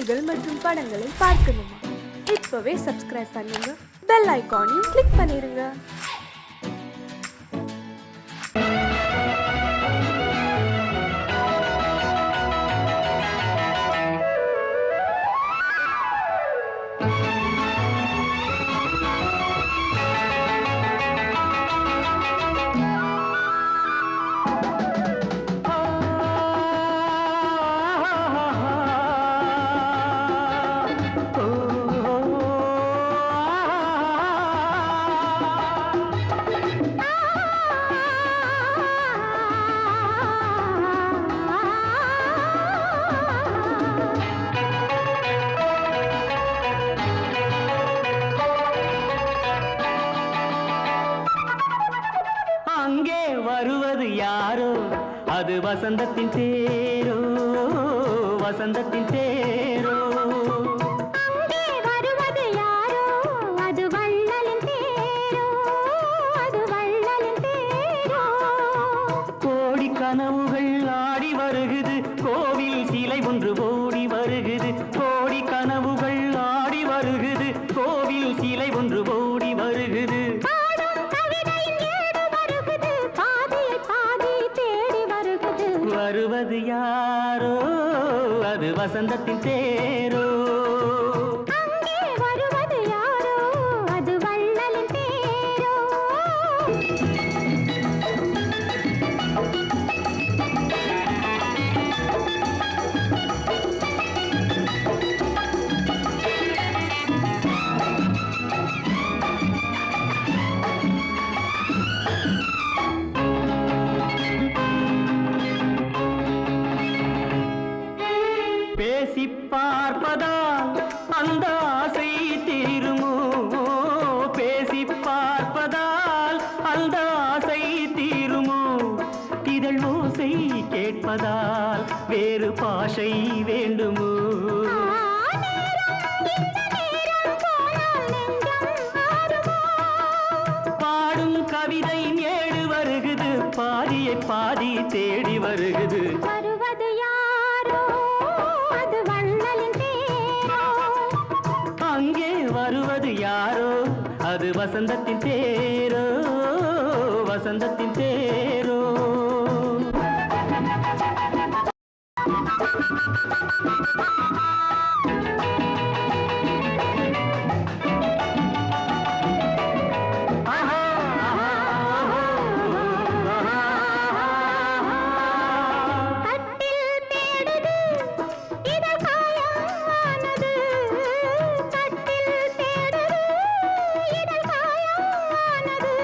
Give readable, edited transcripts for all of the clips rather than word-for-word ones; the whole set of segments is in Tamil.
செய்திகள் மற்றும் படங்களை பார்க்கணுமா? இப்பவே சப்ஸ்கிரைப் பண்ணுங்க, பெல் ஐகானையும் கிளிக் பண்ணிருங்க. அங்கே வருவது யாரோ, அது வசந்தத்தின் தேரோ, வசந்தத்தின் தேரோ. அங்கே வருவது யாரோ, அது வள்ளலின் தேரோ, அது வள்ளலின் தேரோ. கோடி கனவுகள் ஆடி வருகுது, கோவில் சிலை ஒன்று ஓடி வருகுது. கோடி கனவுகள் ஆடி வருகுது, கோவில் சிலை ஒன்று ஓடி வருகுது. வருவது யாரோ, அது வசந்தத்தின் தேரோ. அங்கே வருவது யாரோ, அது வள்ளலின் தேரோ. பேசி பார்ப்பதால் அந்த ஆசை தீருமோ, பேசி பார்ப்பதால் அந்த ஆசை தீருமோ. இதழ் ஓசை கேட்பதால் வேறு பாஷை வேண்டுமோ. பாடும் கவிதை ஏடு வருகுது, பாதியை பாதி தேடி வருகுது. வருவது யாரோ, அது வள்ளலின் தேரோ. அங்கே வருவது யாரோ, அது வசந்தத்தின் தேரோ, வசந்தத்தின் தேரோ. கட்டில் தேடுது, இதழ் காயமானது. கட்டில் தேடுது, இதழ் காயமானது.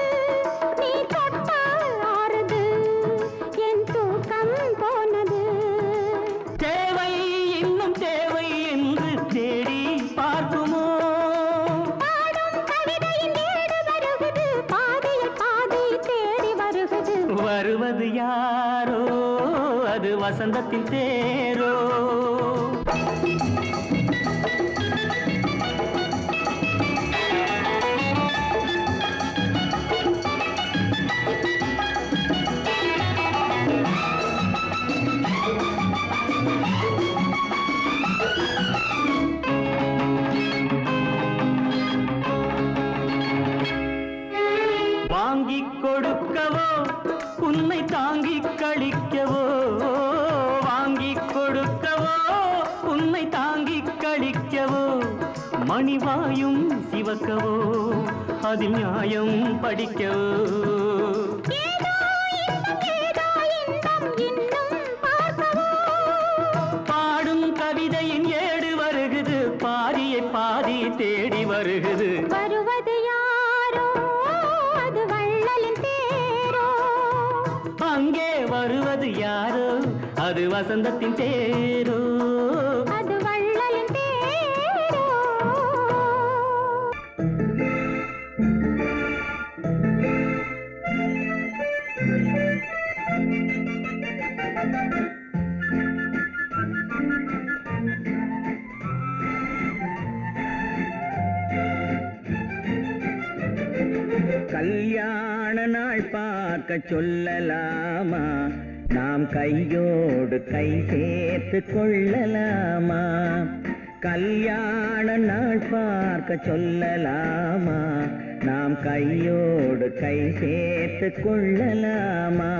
நீ தொட்டால் ஆறுது, என் தூக்கம் போனது. தேவை இன்னும் தேவை என்று தேடி பார்க்குமோ. பாடும் கவிதையின் ஏடு வருகுது, பாதியை பாதி தேடி வருகுது. வருவது யாரோ, அது வசந்தத்தின் தேரோ. வாங்கிக் கொடுக்கவோ, உன்னை தாங்கிக் கழிக்கவோ. வாங்கிக் கொடுக்கவோ, உன்னை தாங்கிக் கழிக்கவோ. மணிவாயும் சிவக்கவோ, அதில் நியாயம் படிக்கவோ. ஏதோ இன்பம் இன்னும் பார்க்கவோ. பாடும் கவிதையின் ஏடு வருகுது, பாதியை பாதி தேடி வருகுது. வருவது யாரோ, அது வள்ளலின் தேரோ. அங்கே வருவது யாரோ, அது வசந்தத்தின் தேரோ, அது வள்ளலின் தேரோ. கல்யாண நாள் பார்க்க சொல்லலாமா, நாம் கையோடு கை சேர்த்து கொள்ளலாமா. கல்யாண நாள் பார்க்க சொல்லலாமா, நாம் கையோடு கை சேர்த்து கொள்ளலாமா,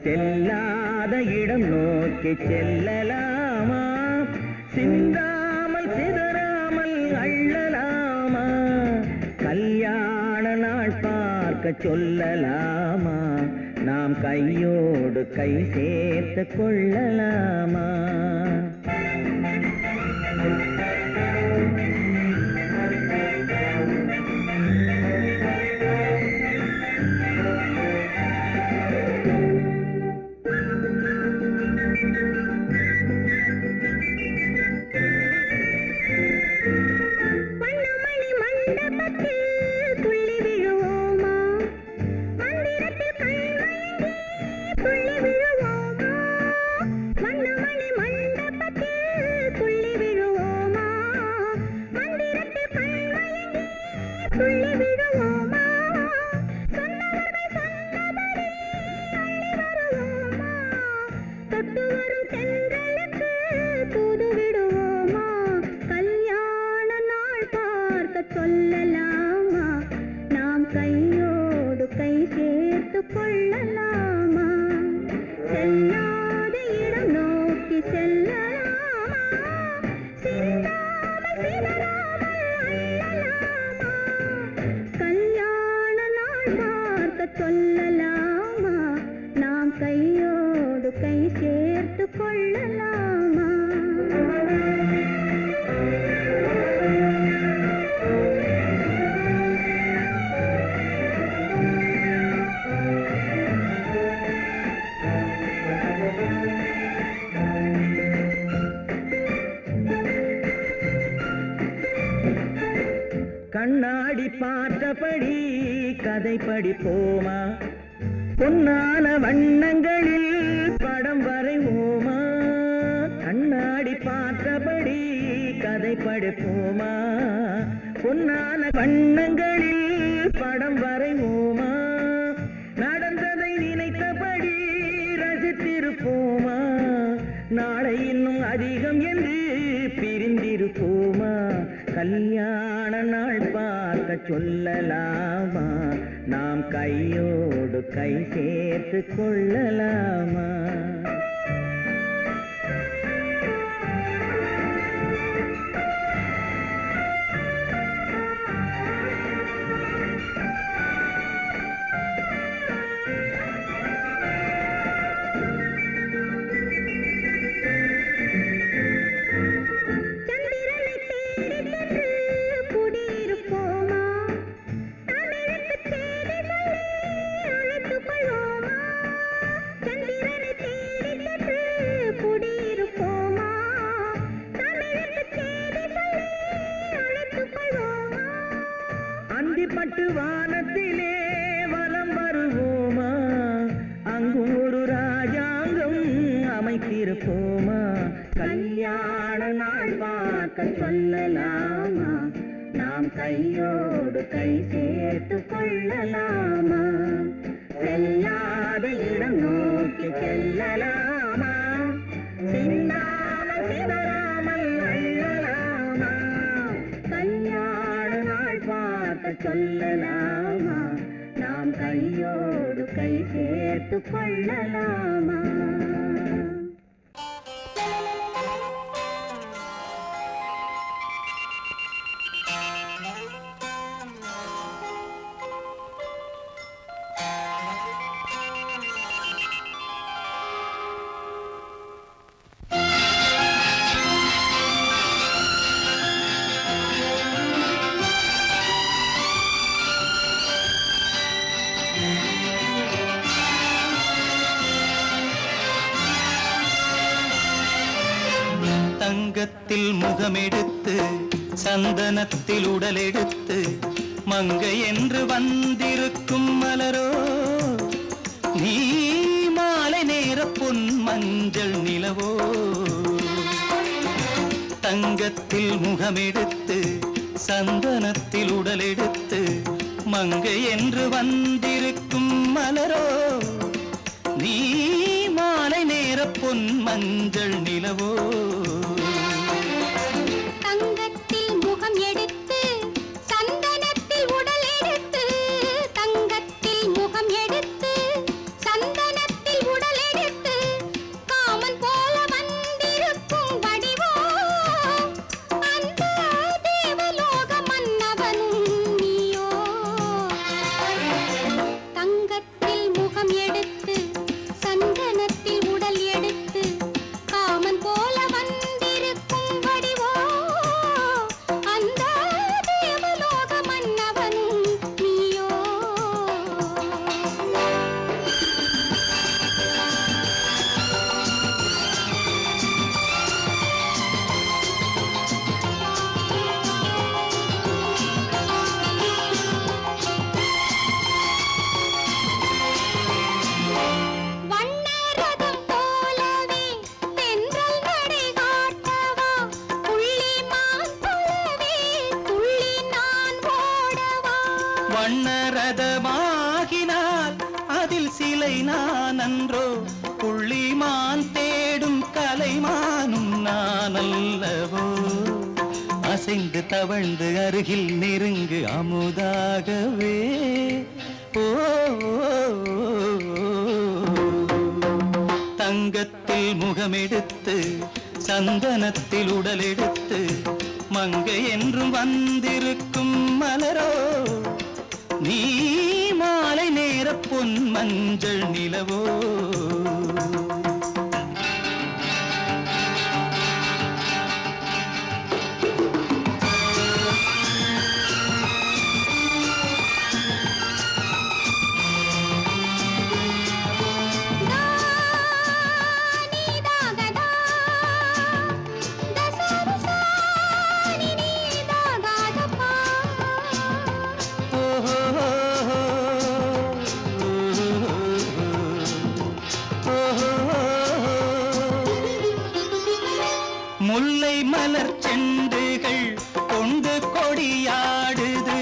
செல்லாத இடம் நோக்கி செல்லலாமா, சிந்தாமல் சிதறாமல் அள்ளலாமா, கல்யாண நாள் பார்க்க சொல்லலாமா, நாம் கையோடு கை சேர்த்து கொள்ளலாமா. சொல்லலாமா, நாம் கையோடு கை சேர்த்து கொள்ளலாமா, செல்லாத இடம் நோக்கி செல்லலாமா, சிந்தாமல் சிதறாமல் அள்ளலாமா, கல்யாண நாள் பார்க்க சொல்லலாமா, நாம் கையோடு கை சேர்த்து கொள்ளலாமா. கண்ணாடி பார்த்தபடி கதை படிப்போமா, பொன்னான வண்ணங்களில் படம் வரைவோமா, கண்ணாடி பார்த்தபடி கதை படிப்போமா, பொன்னான வண்ணங்களில் படம் வரைவோமா, நடந்ததை நினைத்தபடி ரசித்திருப்போமா, நாளை இன்னும் அதிகம் என்று பிரிந்திருப்போமா, கல்யாண நாள் பார்க்க சொல்லலாமா, நாம் கையோடு கை சேர்த்து கொள்ளலாமா. அந்திப்பட்டு வானத்திலே வலம் வருவோமா, அங்கு ஒரு ராஜாங்கம் அமைத்திருப்போமா, கல்யாண நாள் பார்க்க சொல்லலாமா, நாம் கையோடு கை சேர்த்து கொள்ளலாமா, செல்லாத இடம் நோக்கி செல்லலாமா, சிந்தாமல் சிதறாமல் அள்ளலாமா, கல்யாண நாள் பார்க்க சொல்லலாமா, நாம் கையோடு கை சேர்த்து கொள்ளலாமா. தங்கத்தில் முகமெடுத்து சந்தனத்தில் உடலெடுத்து மங்கை என்று வந்திருக்கும் மலரோ, நீ மாலை நேர பொன் மஞ்சள் நிலவோ, தங்கத்தில் முகமெடுத்து சந்தனத்தில் உடலெடுத்து மங்கை என்று வந்திருக்கும் மலரோ, நீ மாலை நேர பொன் மஞ்சள் நிலவோ, அல்லவோ அசைந்து தவழ்ந்து அருகில் நெருங்கு அமுதாகவே ஓ தங்கத்தில் முகமெடுத்து சந்தனத்தில் உடலெடுத்து மங்கை என்றும் வந்திருக்கும் மலரோ நீ மாலை நேர பொன் மஞ்சள் நிலவோ முல்லை மலர் செண்டுகள் கொண்டு கொடியாடுது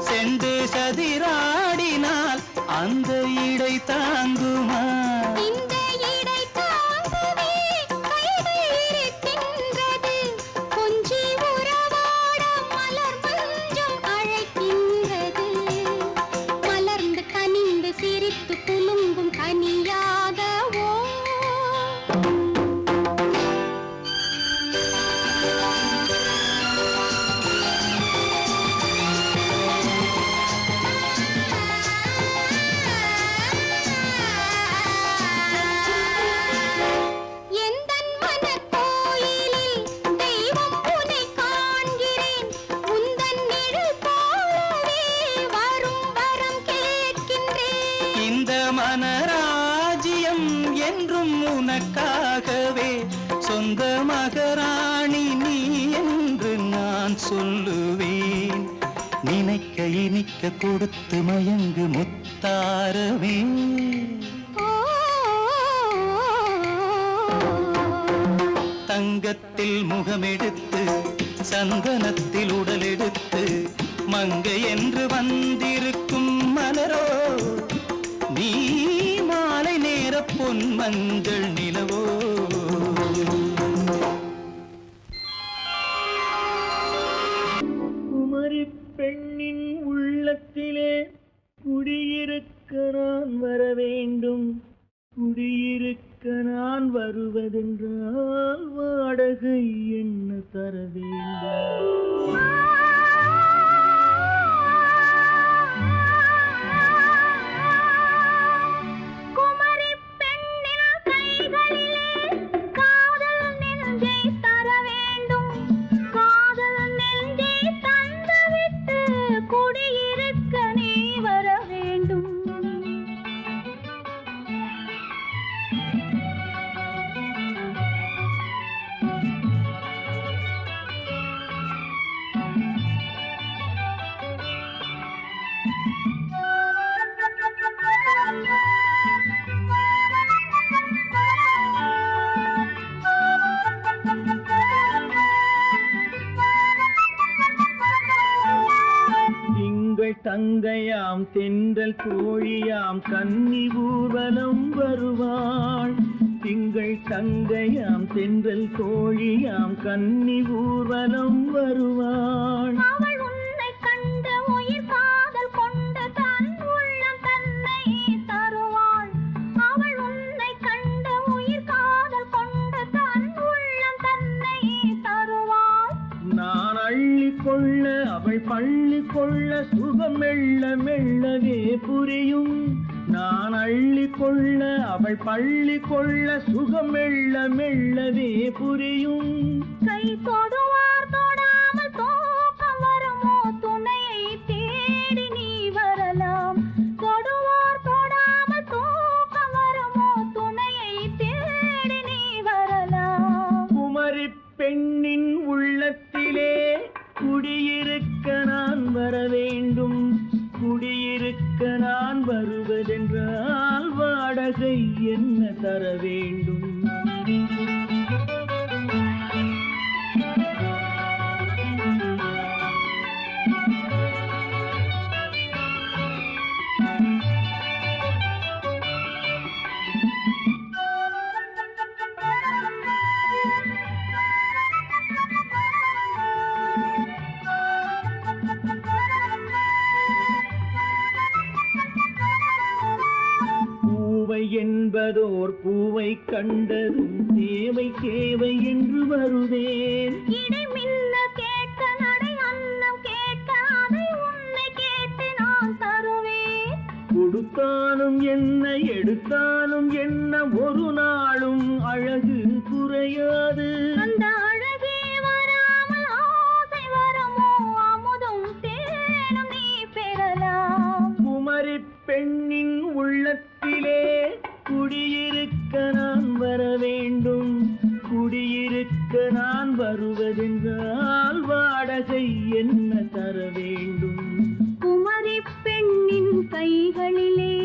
செண்டு சதிராடினால் அந்த இடை தாங்குமா இந்த இடை தாங்குவே கைகள் இருக்கின்றது கொஞ்சி உறவாட மலர் மஞ்சம் அழைக்கின்றது மலர்ந்து கனிந்து சிரித்து குலுங்கும் கனியாகவோ மனராஜ்யம் என்றும் உனக்காகவே சொந்த மகராணி நீ என்று நான் சொல்லுவேன் நினைக்க இனிக்க கொடுத்து மயங்கு முத்தாரவே தங்கத்தில் முகமெடுத்து சந்தனத்தில் உடலெடுத்து மங்கை என்று வந்திருக்கும் மலரோ நீ மாலை நேர பொன் மஞ்சள் நிலவோ குமரி பெண்ணின் உள்ளத்திலே குடியிருக்க நான் வர வேண்டும் குடியிருக்க நான் வருவதென்றால் வாடகை என்ன தர வேண்டும் தங்கையாம் தென்றல் கோழியாம் கன்னி ஊர்வலம் வருவாள் திங்கள் தங்கையாம் தென்றல் கோழியாம் கன்னி ஊர்வலம் வருவாள் அவள் உன்னை கண்டு உயிர் காதல் கொண்டு தன் உள்ளம் தன்னை தருவாள் அவள் உன்னை கண்டு உயிர் காதல் கொண்டு தன் உள்ளம் தன்னை தருவாள் நான் அள்ளி கொள்ள அவள் பள்ளி கொள்ள சுகம் மெல்ல மெல்லவே புரியும் நான் அள்ளி கொள்ள அவள் பள்ளி கொள்ள சுகம் மெல்ல மெல்லவே புரியும் கை தொடுவார் தொடாமல் தூக்கம் வருமோ துணையை தேடி நீ வரலாம் தொடுவார் தொடாமல் தூக்கம் வருமோ துணையை தேடி நீ வரலாம் குமரி பெண்ணின் உள்ளத்திலே குடியிருக்க நான் வர வேண்டும் குடியிருக்க நான் வருவதென்றால் வாடகை என்ன தர வேண்டும் கண்டதும் தேவை தேவை என்று வருவேன். இடை மின்ன கேட்க நடை அன்னம் கேட்க அதை உன்னை கேட்டு நான் தருவேன். கொடுத்தாலும் என்ன எடுத்தாலும் என்ன ஒரு நாளும் அழகு குறையாது. அந்த அழகே வராமல் ஆசை வரமோ அமுதும் தேனும் நீ பெறலாம். குமரி பெண்ணின் உள்ளத்திலே குடியிருக்க நான் வர வேண்டும். குடியிருக்க நான் வருவதென்றால் வாடகை என்ன தர வேண்டும்? குமரி பெண்ணின் கைகளிலே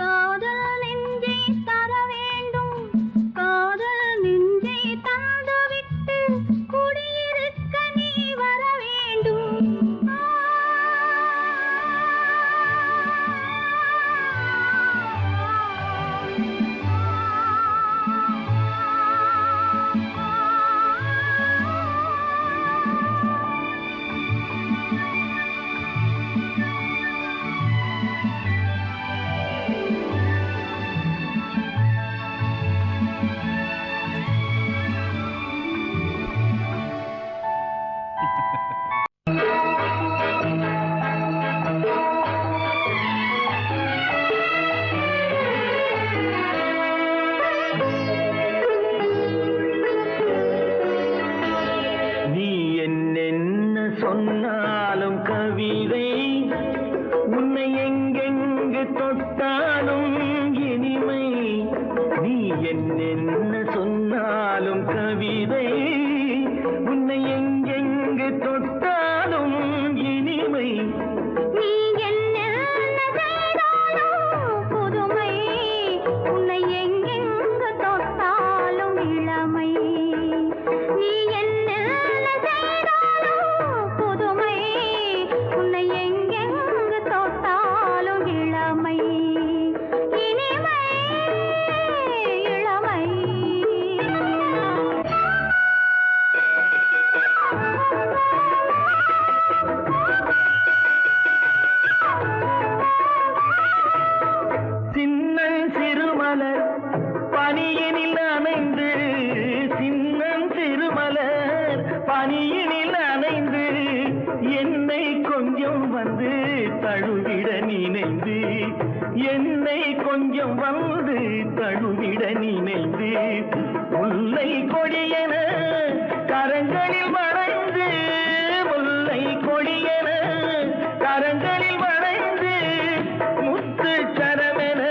காதல் நெஞ்சை தர வேண்டும். காதல் நெஞ்சை தந்துவிட்டு குடியிருக்க நீ வர வேண்டும். நீ என்னென்ன சொன்னாலும் கவிதை, உன்னை எங்கெங்கு தொட்டாலும் இனிமை. நீ என்னென்ன சொன்னாலும் கவிதை, உன்னை எங்கெங்கு தொட்டாலும் இனிமை. நீ என்ன செய்தாலும் புதுமை, உன்னை எங்கெங்கு தொட்டாலும் இளமை. நீ என்ன செய்தாலும் புதுமை, உன்னை எங்கெங்கு தொட்டாலும் இளமை. இனிமை இளமை. சின்னன் சிறுமலர் பனியினில் நனைந்து, சின்னன் சிறுமலர் பனியினில் நனைந்து, என்னை கொஞ்சம் வந்து தழுவிட நினைந்து, என்னை கொஞ்சம் வந்து தழுவிட நினைந்து, முல்லை கொடியென கரங்களில் வளைந்து, முல்லை கொடியென கரங்களில் வளைந்து, முத்து சரமென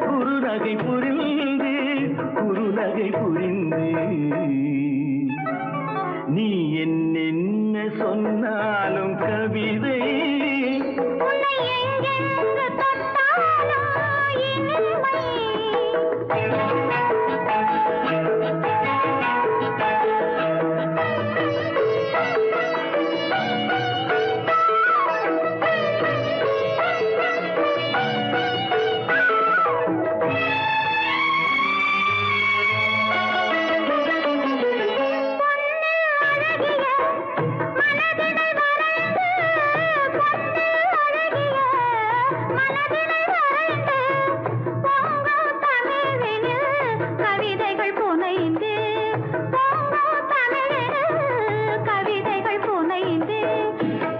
குறுநகை புரிந்து, குறுநகை புரிந்து. நீ என்னென்ன சொன்னாலும் கவிதை, உன்னை எங்கெங்கு தொட்டாலும் இனிமை. கவிதைகள் புனைந்து, கவிதைகள் புனைந்து,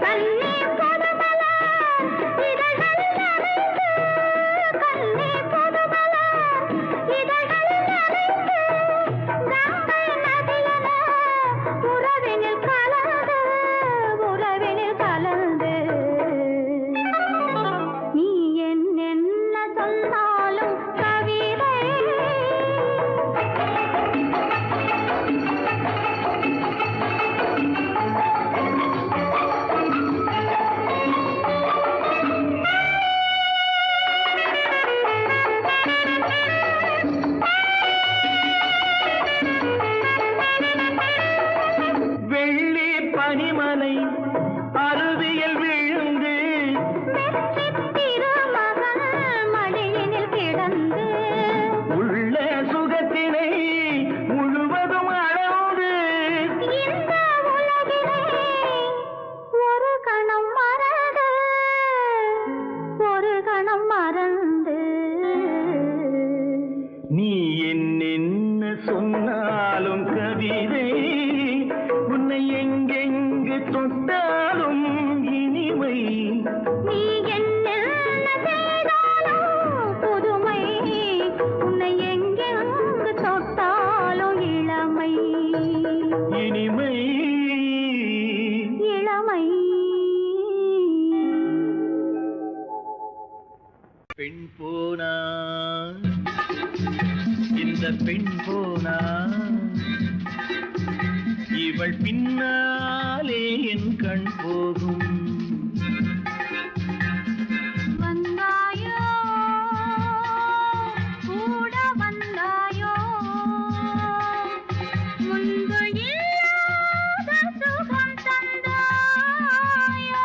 கண்ணீர் புதுமலர் இதழ்களில் நனைந்து, கண்ணீர் புதுமலர் இதழ்களில் நனைந்து, கங்கை நதியென உறவினில் கலந்து, உறவினில் கலந்து. நீ என்னென்ன சொன்னாலும் கவிதை. வெள்ளி பனிமலை அருவியில் விழுந்து, திருமகன் மடியினில் கிடந்து, உள்ள சுகத்தினை முழுவதும் அளந்து, இந்த உலகிலே ஒரு கணம் மறந்து, ஒரு கணம் மறந்து. நீ என்ன தொட்டாலும் இனிமை நீ என்ன செய்தாலும் புதுமை உன்னை எங்கெங்கு தொட்டாலும் இளமை இனிமை இளமை பெண் போனா இந்த பெண் போனா இவள் பின்னாலே என் கண் போகும் வந்தாயோ கூட வந்தாயோ முன்பு இல்லாத சுகம் தந்தாயோ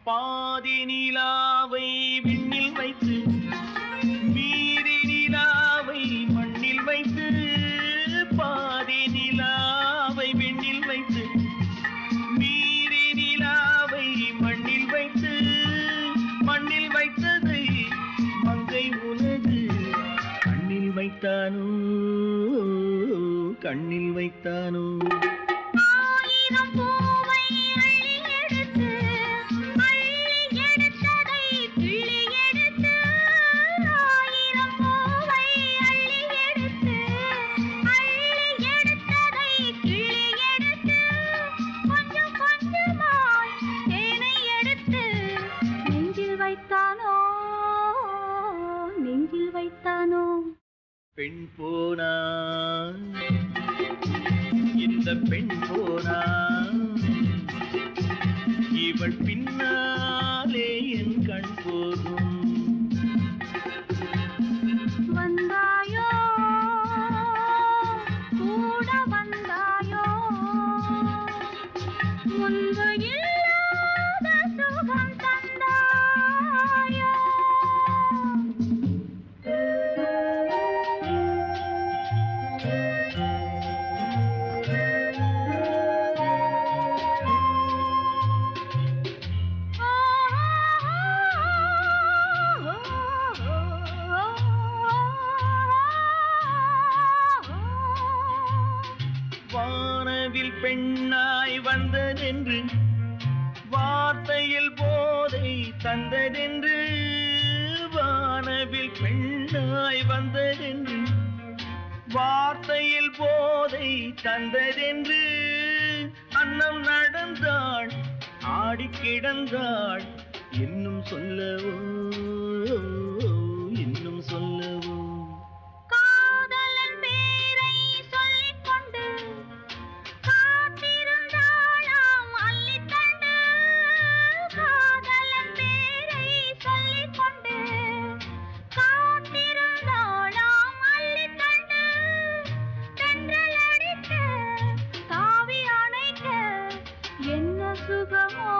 பாதி நிலாவை விண்ணில் வைத்து மீதி நிலாவை மண்ணில் வைத்து பாதி நிலாவை விண்ணில் வைத்து மீதி நிலாவை மண்ணில் வைத்து மண்ணில் வைத்ததை மங்கை உனது கண்ணில் வைத்தானோ கண்ணில் வைத்தானோ ஆயிரம் பூவை அள்ளி எடுத்து எடுத்ததை கிள்ளி எடுத்து ஆயிரம் பூவை அள்ளி எடுத்து எடுத்ததை கிள்ளி எடுத்து கொஞ்சம் கொஞ்சமாய் தேனை எடுத்து நெஞ்சில் வைத்தானோ நெஞ்சில் வைத்தானோ பெண் போனா இந்த பெண் போனா இவள் பின்னாலே என் கண் போகும் வந்தாயோ கூட வந்தாயோ முன்பு இல்லாத சுகம் தந்தாயோ வானவில் பெண்ணாய் வந்ததென்று வார்த்தையில் போதை தந்ததென்று வானவில் பெண்ணாய் வந்ததென்று வார்த்தையில் போதை தந்ததென்று அன்னம் நடந்தாள் ஆடி கிடந்தாள் இன்னும் சொல்லவோ இன்னும் சொல்லவோ காதலன் பேரை சொல்லிக் கொண்டு காத்திருந்தாளாம் அள்ளித்தண்டு காதலன் பேரை சொல்லிக் கொண்டு காத்திருந்தாளாம் அள்ளித்தண்டு தென்றல் அடிக்க தாவி அணைக்க என்ன சுகமோ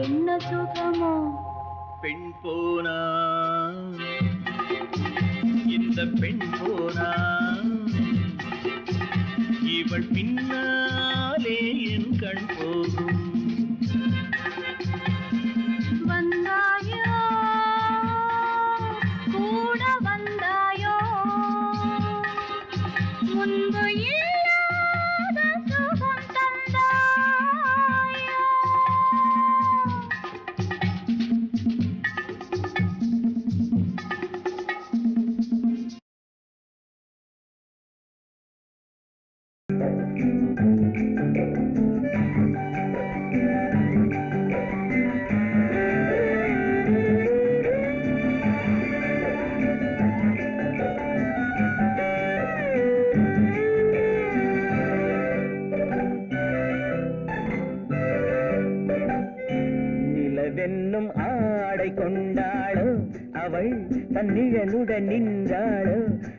என்ன சுகமோ பெண் போனா இந்த பெண் போனா இவள் பின்னாலே என் கண் போகும் வந்தாயோ கூட வந்தாயோ முன்பு இல்லாத சுகம் தந்தாயோ நிலவென்னும் ஆடை கொண்டாளோ அவள் தன்னிழலுடன் நின்றாளோ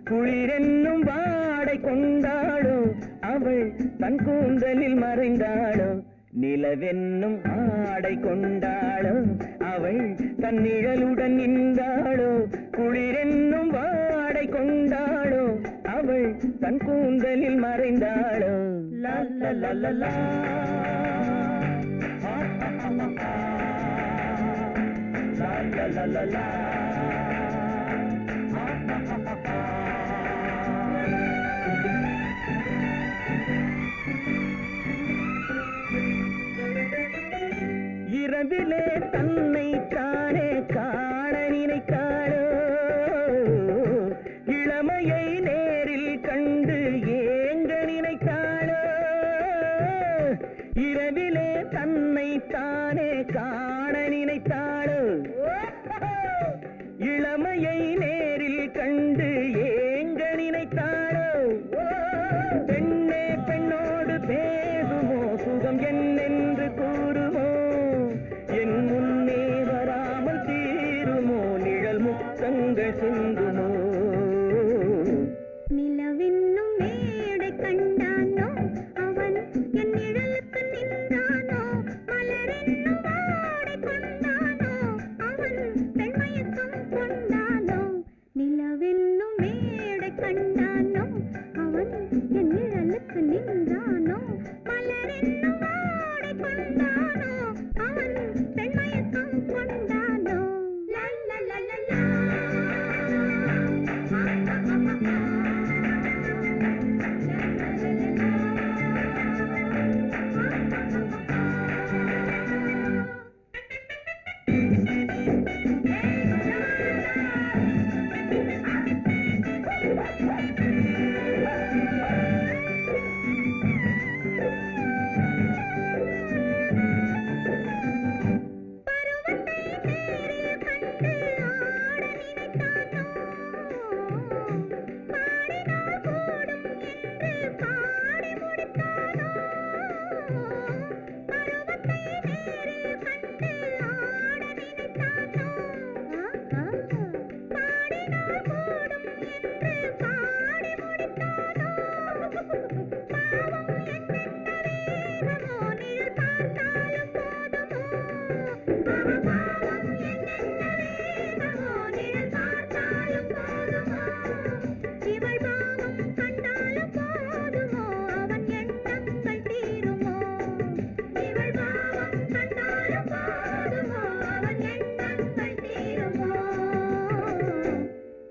குளிரென்னும் வாடை கொண்டாளோ அவள் தன் கூந்தலில் மறைந்தாளோ நிலவென்னும் ஆடை கொண்டாளோ அவள் தன் நிழலுடன் நின்றாளோ குளிரென்னும் வாடை கொண்டாளோ அவள் தன் கூந்தலில் மறைந்தாளோ லா லா லா லா லா. லா லா லா லா லா. இரவிலே தன்னை தானே காண நினைத்தாளோ இளமையை நேரில் கண்டு ஏங்க நினைத்தாளோ இரவிலே தன்னை தானே காண நினைத்தாளோ இளமையை நேரில் கண்டு ஏங்க நினைத்தாளோ பெண்ணே பெண்ணோடு பேசுமோ சுகம் என்னென்று கூறுமோ என் முன்னே வராமல் தீருமோ நிழல் முத்தங்கள் சிந்துமோ நிலவென்னும் மேடை கண்டானோ அவன் என் நிழலுக்கு நின்றானோ மலரென்னும் வாடை கொண்டானோ அவன் பெண்மயக்கம் கொண்டானோ நிலவென்னும் மேடை கண்டானோ அவன் என் நிழலுக்கு நின்றானோ மலரென்னும் வாடை கொண்டானோ அவன் பெண்மயக்கம் கொண்டானோ லா லா லா லா லா.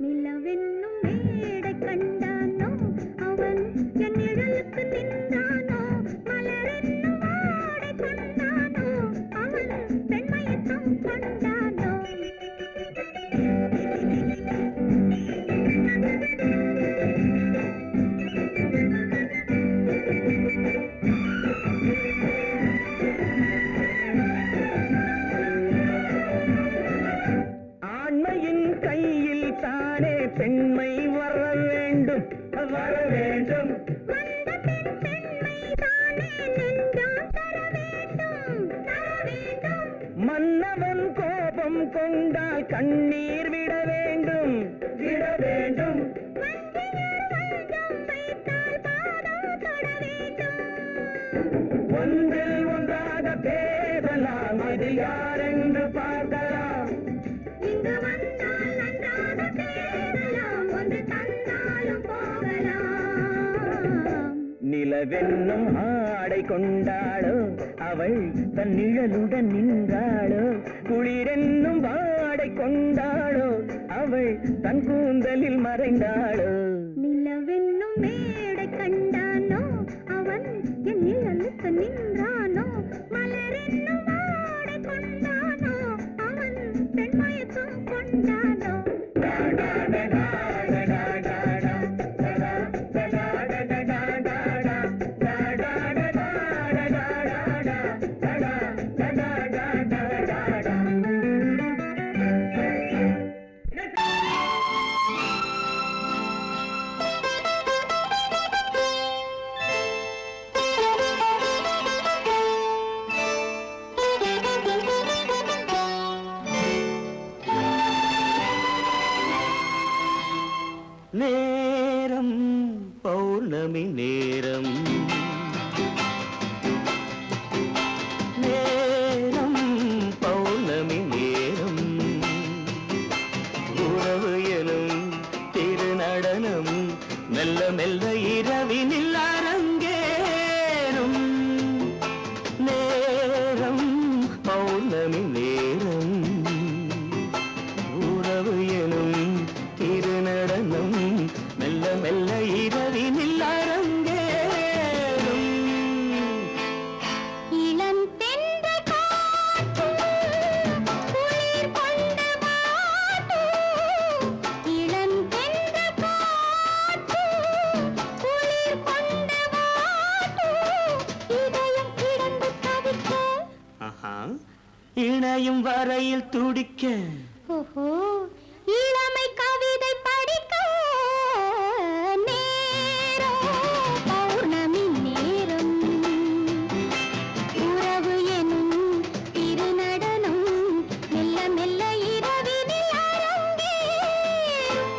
நிலவென்னும் மேடை கண்டானோ அவன் என் நிழலுக்கு நின்றானோ மலரென்னும் வாடை கொண்டானோ அவன் பெண்மயக்கம் கொண்டானோ ஆண்மையின் கையில் தானே பெண்மை வர வேண்டும் வர வேண்டும் வந்த பெண்மை தானே நெஞ்சம் தர வேண்டும் தர வேண்டும் மன்னவன் கோபம் கொண்டால் கண்ணீர் விட வேண்டும் விட வேண்டும் வஞ்சியர் வஞ்சம் வைத்தால் பாதம் தொட வேண்டும் ஒன்றில் ஒன்றாக பேசலாம் அது யாரென்று பார்க்கலாம் இங்கு வந்தால் நன்றாக பேசலாம் ஒன்று தந்தாலும் போகலாம் நிலவென்னும் ஆடை கொண்டாளோ அவள் தன் நிழலுடன் நின்றாளோ குளிரென்னும் வாடை கொண்டாளோ அவள் தன் கூந்தலில் மறைந்தாளோ நிலவென்னும் மேடை கண்டானோ அவன் என் நிழலுக்கு நின்றானோ மலரென்னும் வாடை கொண்டானோ அவன் பெண்மயக்கம் கொண்டானோ நேரம் பௌர்ணமி நேரம் நேரம் பௌர்ணமி நேரம் நினையும் வரையில் துடிக்க ஓஹோ இளமை கவிதை படிக்க நேரம் பௌர்ணமி நேரம் உறவு எனும் திருநடனம் மெல்ல மெல்ல இரவினில் அரங்கேறும்.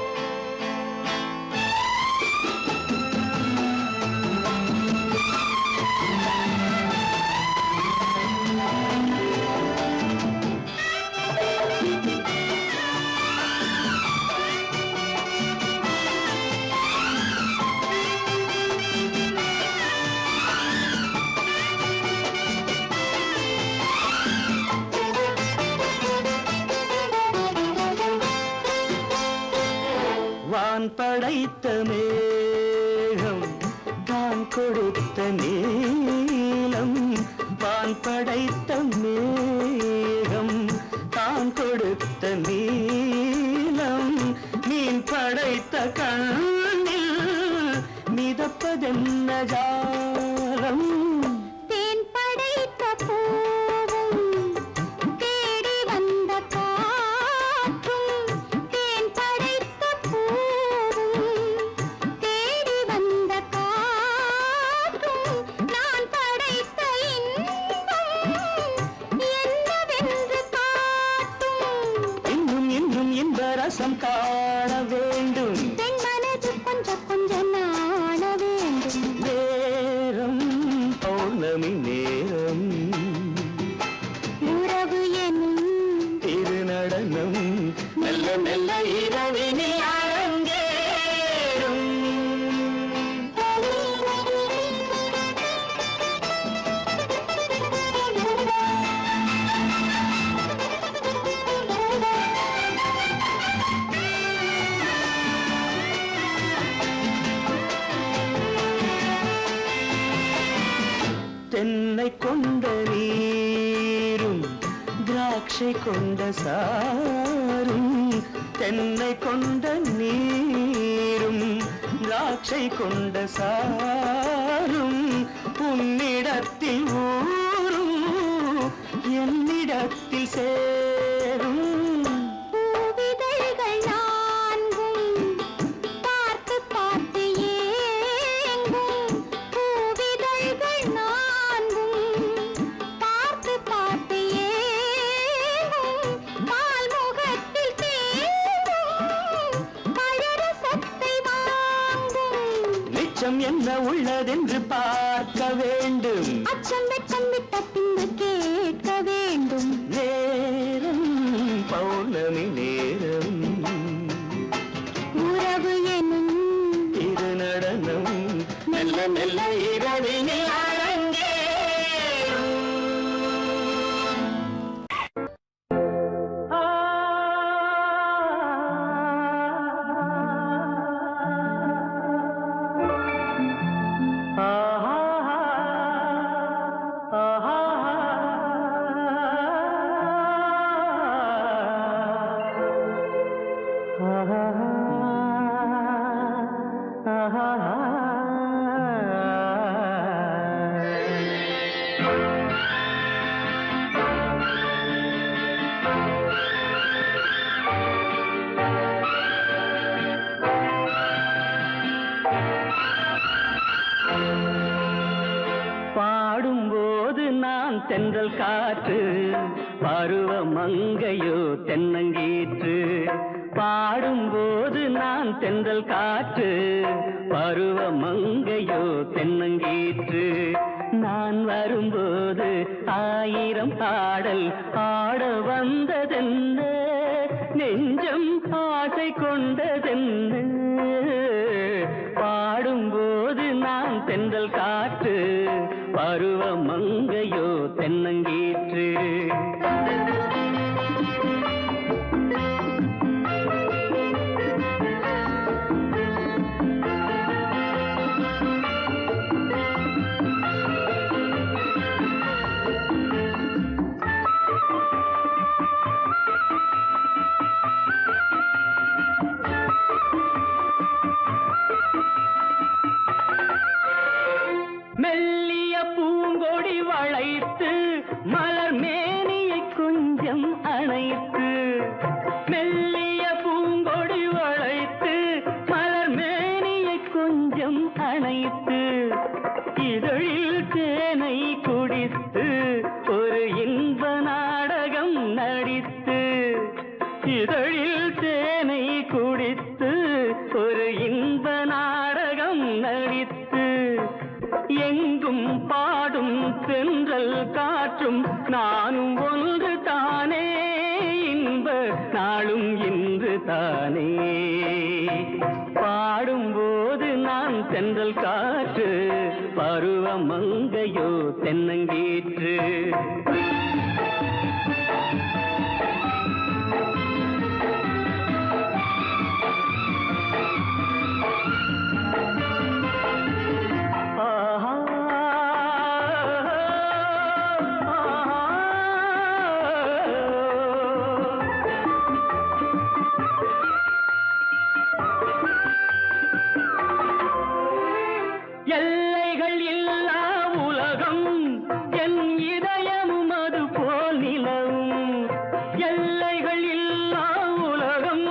வான் படைத்த மேகம் தான் கொடுத்த நீலம் வான் படைத்த மேகம் தான் கொடுத்த நீலம் மீன் படைத்த கண்ணில் மிதப்பதென்ன ஜாலம் தேன் படைத்த பூவும் தேடி வந்த காற்றும் தேன் படைத்த பூவும் தேடி வந்த காற்றும் நான் படைத்த இன்பம் என்னவென்று காட்டும். இன்னும் இன்னும் இந்த ரசம் காண வேண்டும் பெண் மனது கொஞ்சம் கொஞ்சம் நாண வேண்டும். நேரம் பௌர்ணமி நேரம் உறவு எனும் திருநடனம் மெல்ல மெல்ல இரவினில் அரங்கேறும். தென்னை கொண்ட நீரும் திராட்சை கொண்ட சாரும் தென்னை கொண்ட நீரும் திராட்சை கொண்ட சாரும் உன்னிடத்தில் ஊரும் என்னிடத்தில் சேரும் பூவிதழ்கள் நான்கும் பார்த்து பார்த்து ஏங்கும். பூவிதழ்கள் நான்கும் பார்த்து பார்த்து ஏங்கும். பால்முகத்தில் தேங்கும் பழரசத்தை வாங்கும். நிச்சம் என்ன உள்ளதென்று பார்க்க வேண்டும் அச்சம் வெச்சம் விட்ட பின்பு கேட்க வேண்டும். நேரம் பௌர்ணமி நேரம் உறவு எனும் திருநடனம் மெல்ல மெல்ல இரவினில் அரங்கேறும். ஆ, ஆஹா, ஆஹா, பாடும்போது நான் தென்றல் காற்று பருவ மங்கையோ தென்னங்கீற்று பாடும்போது நான் தென்றல் காற்று பருவ மங்கையோ தென்னங்கீற்று நான் வரும்போது ஆயிரம் பாடல் ஆட வந்ததென்ன நெஞ்சம் ஆசை கொண்டதென்ன பாடும்போது நான் தென்றல் காற்று பருவ மங்கையோ தென்னங்கீற்று மெல்லிய பூங்கொடி வளைத்து அணைத்து மெல்லிய பூங்கொடி வளைத்து மலர் மேனியை கொஞ்சம் அணைத்து இதழில் தேனை குடித்து ஒரு இன்ப நாடகம் நடித்து இதழில் தேனை குடித்து ஒரு இன்ப நாடகம் நடித்து எங்கும் பாடும் தென்றல் காற்றும் நானும் ஒன்று தானே இன்ப நாளும் இன்று தானே பாடும்போது நான் தென்றல் காற்று பருவ மங்கையோ தென்னங்கீற்று எல்லைகள் இல்லா உலகம் என் இதயமும் அது போல் நிலவும் எல்லைகள் இல்லா உலகம்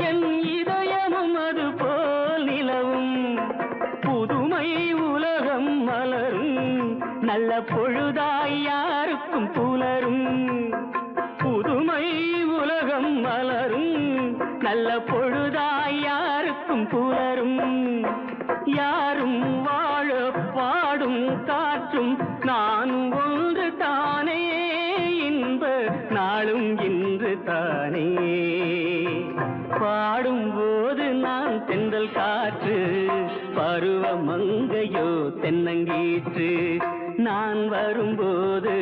என் இதயமும் அது போல் நிலவும் புதுமை உலகம் மலரும் நல்ல பொழுதாய் யாருக்கும் புலரும் புதுமை உலகம் மலரும் நல்ல பொழுதாய் யாருக்கும் புலரும் யாரும் வாழ பாடும் காற்றும் நானும் ஒன்று தானே இன்ப நாளும் இன்று தானே பாடும்போது நான் தென்றல் காற்று பருவ மங்கையோ தென்னங்கீற்று நான் வரும்போது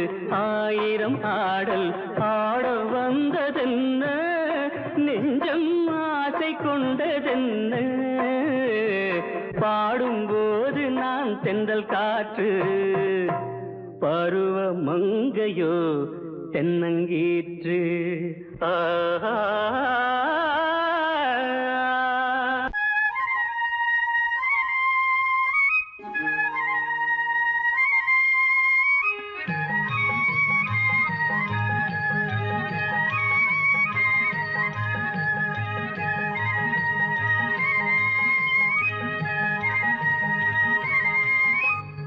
ஆயிரம் ஆடல் ஆட வந்ததென்ன நெஞ்சம் ஆசை கொண்டதென்ன பாடும்போது நான் தென்றல் காற்று பருவ மங்கையோ தென்னங்கீற்று ஆஹா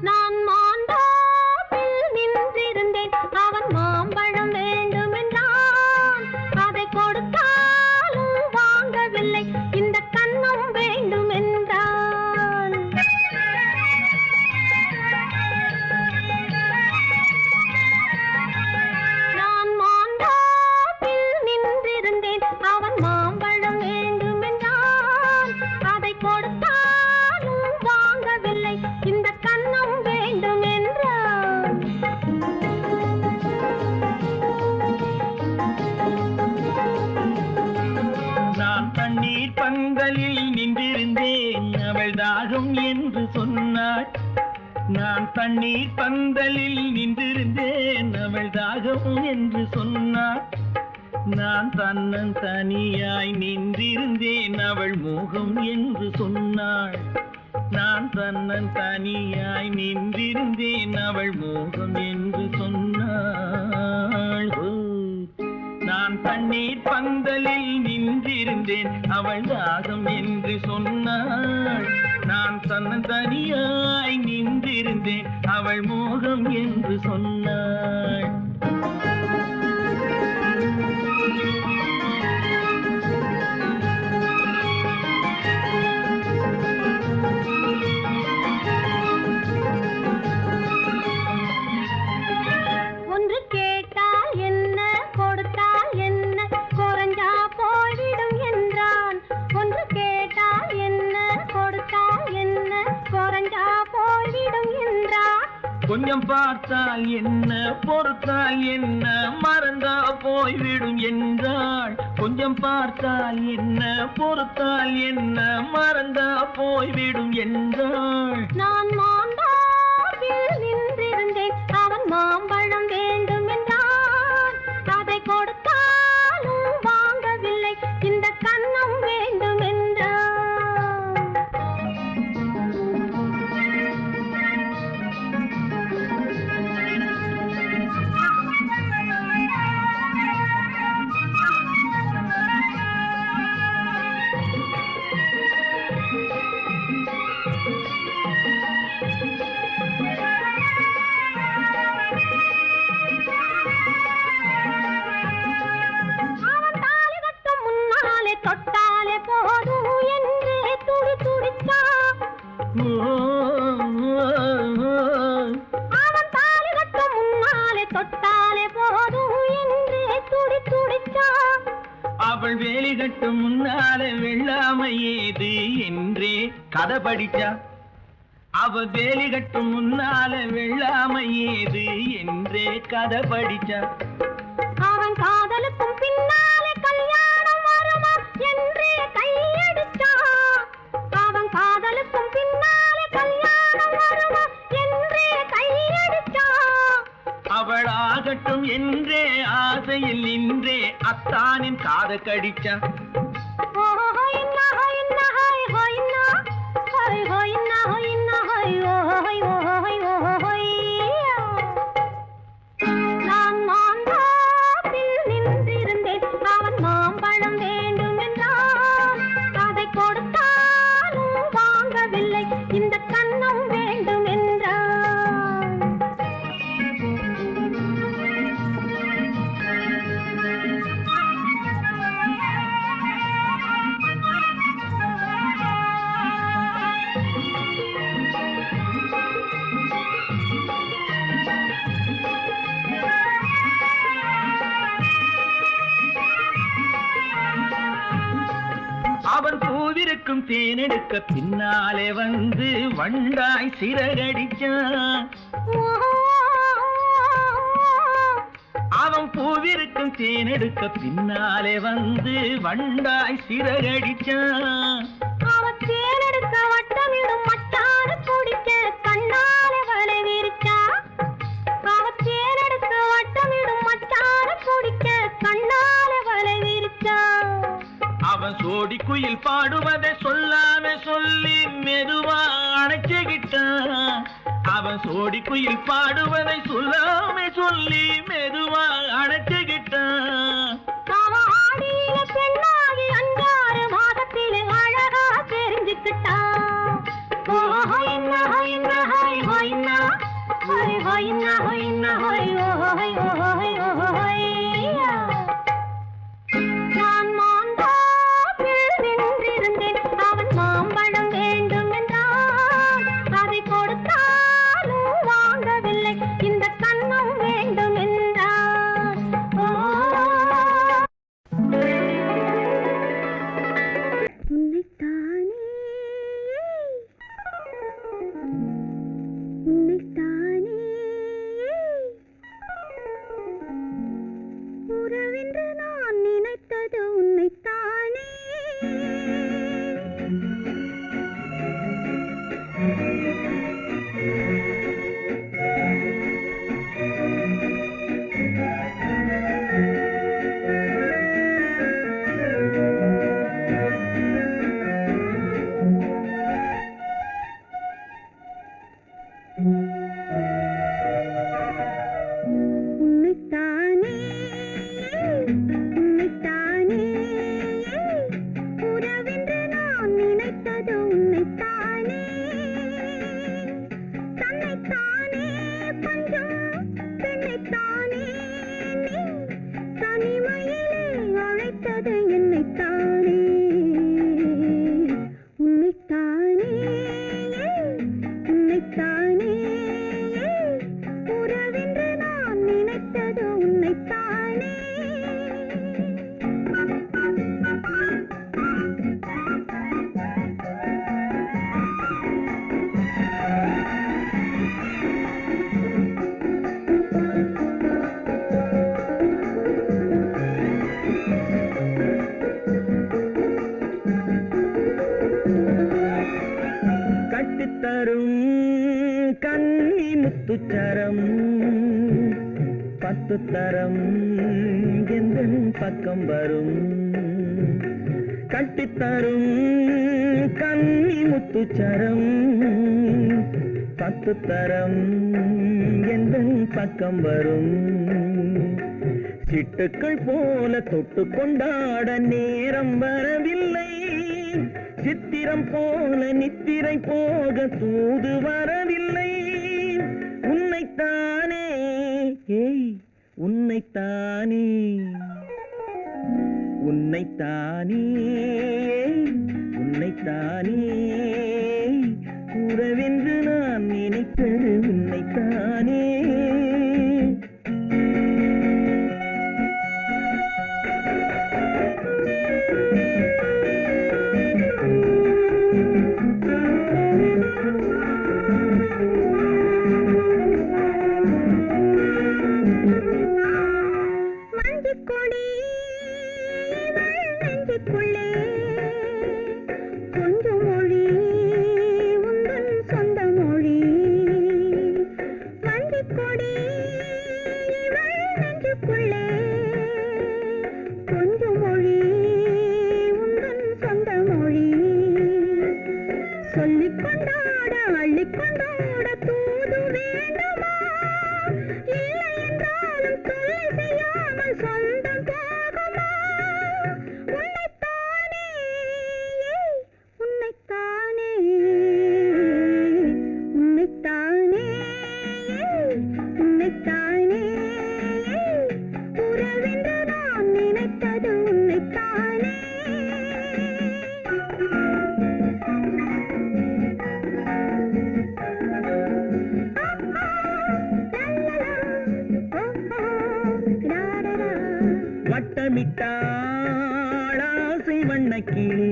நான் மாந்தோப்பில் நின்றிருந்தேன் அவன் மாம்பழம் வேண்டுமென்றான் அதை கொடுத்தாலும் வாங்கவில்லை இந்த கன்னம் வேண்டுமென்றான் நான் மாந்தோப்பில் நின்றிருந்தேன் அவன் மாம்பழம் வேண்டுமென்றான் அதை கொடுத்தாலும் வாங்கவில்லை இந்த கன்னம் வேண்டும் என்றான் நான் தண்ணீர் பந்தலில் நின்றிருந்தேன் அவள் தாகம் என்று சொன்னாள் நான் தண்ணீர் பந்தலில் நின்றிருந்தேன் அவள் தாகம் என்று சொன்னாள் நான் தன்னன் தனியாய் நின்றிருந்தேன் அவள் மோகம் என்று சொன்னாள் நான் தன்னன் தனியாய் நின்றிருந்தேன் அவள் மோகம் என்று சொன்னாள் நான் தண்ணீர் பந்தலில் நின்றிருந்தேன் அவள் தாகம் என்று சொன்னாள் நான் தன்னன் தனியாய் நின்றிருந்தேன் அவள் மோகம் என்று சொன்னாள் ஒன்று கேட்டால் என்ன கொடுத்தால் என்ன குறைஞ்சா போய்விடும் என்றான் ஒன்று கேட்டால் என்ன கொடுத்தால் என்ன குறைஞ்சா போய்விடும் என்றான் கொஞ்சம் பார்த்தால் என்ன பொறுத்தால் என்ன மறந்தா போய்விடும் என்றாள் கொஞ்சம் பார்த்தால் என்ன பொறுத்தால் என்ன மறந்தா போய்விடும் என்றாள் நான் மாந்தோப்பில் நின்றிருந்தேன் அவன் மாம்பழம் வேண்டும் என்றான் அதை கொடுத்தாலும் வாங்கவில்லை இந்த கன்னம் வேண்டும் என்றான் தொட்டாலே போதும் என்று துடி துடிச்சா அவன் தாலி கட்டும் முன்னாலே தொட்டாலே போதும் என்று துடி துடிச்சா அவள் வேலி கட்டும் முன்னாலே வெள்ளாமை ஏது என்றே கதை படிச்சா அவ வேலி கட்டும் முன்னாலே வெள்ளாமை ஏது என்றே கதை படிச்சா அவன் காதலுக்கும் பின்னாலே கல்யாணம் வருமா என்றே கையடிச்சா அவன் காதலுக்கும் பின்னாலே கல்யாணம் வருமா என்றே கையடிச்சா அவள் ஆகட்டும் என்றே ஆசையில் நின்றே அத்தானின் காத கடிச்சா நான் மாந்தாப்பில் நின்றிருந்தேன் அவன் மாம்பழம் வேண்டும் என்றான் அதை கொடுத்தாலும் வாங்கவில்லை இந்த கன்னம் வேண்டும் என்றான் அவன் பூவிருக்கும் தேனெடுக்க பின்னாலே வந்து வண்டாய் சிறகடிச்சான் அவன் பூவிருக்கும் தேனெடுக்க பின்னாலே வந்து வண்டாய் சிறகடிச்சான் அவன் தேனெடுக்க வட்டமிடும் மட்டாறு குடிக்க கண்ணாலே வலை விரிச்சா அவன் தேனெடுக்க வட்டமிடும் மட்டாறு குடிக்க கண்ணாலே வலை விரிச்சா அவன் சோடி குயில் பாடுவதை சொல்லாம சொல்லி மெதுவா அணைச்சுகிட்டான் அவன் சோடி குயில் பாடுவதை சொல்லாம சொல்லி மெதுவா அணைச்சுகிட்டான் அவன் ஆடியில பெண்ணாகி 5-6 மாதத்திலே அழகா தெரிஞ்சுக்கிட்டா நான் மாந்தாப்பில் நின்றிருந்தேன் அவன் மாம்பழம் வேண்டும் என்றான் அதை கொடுத்தாலும் வாங்கவில்லை இந்த கன்னம் வேண்டும் என்றான் உன்னைத்தானே உறவென்று நான் நினைத்தது உன்னைத்தானே உன்னைத்தானே உன்னைத்தானே உறவென்று நான் நினைத்தது உன்னைத்தானே தன்னைத்தானே பஞ்சம் பெண்ணைத்தானே நீ தனிமையிலே அழைத்தது என்னைத்தானே உன்னைத்தானே உன்னைத்தானே உறவென்று நான் நினைத்தது உன்னைத்தானே கட்டித்தரும் கன்னி முத்துச்சரம் 10 தரம் எந்தன் பக்கம் வரும் கட்டித்தரும் கன்னி முத்துச்சரம் 10 தரம் எந்தன் பக்கம் வரும் சிட்டுக்கள் போல தொட்டு கொண்டாட நேரம் வரவில்லை சித்திரம் போல நித்திரை போக தூது வரவில்லை உன்னைத்தானே ஏய் உன்னைத்தானே உன்னைத்தானே உன்னைத்தானே உறவென்று நான் நினைத்தது உன்னைத்தானே. வட்டமிட்டாளாசை வண்ணக்கிளி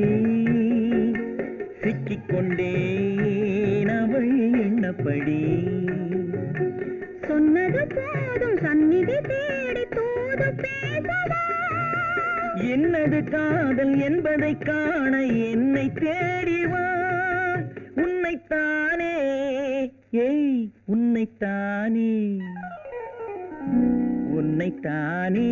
சிக்கிக்கொண்டேன் அவள் எண்ணப்படி. சொன்னது போதும் சந்நிதி தேடி தூது பேசவா. என்னது காதல் என்பதை காண என்னை தேடிவா. உன்னைத்தானே ஏய் உன்னைத்தானே உன்னைத்தானே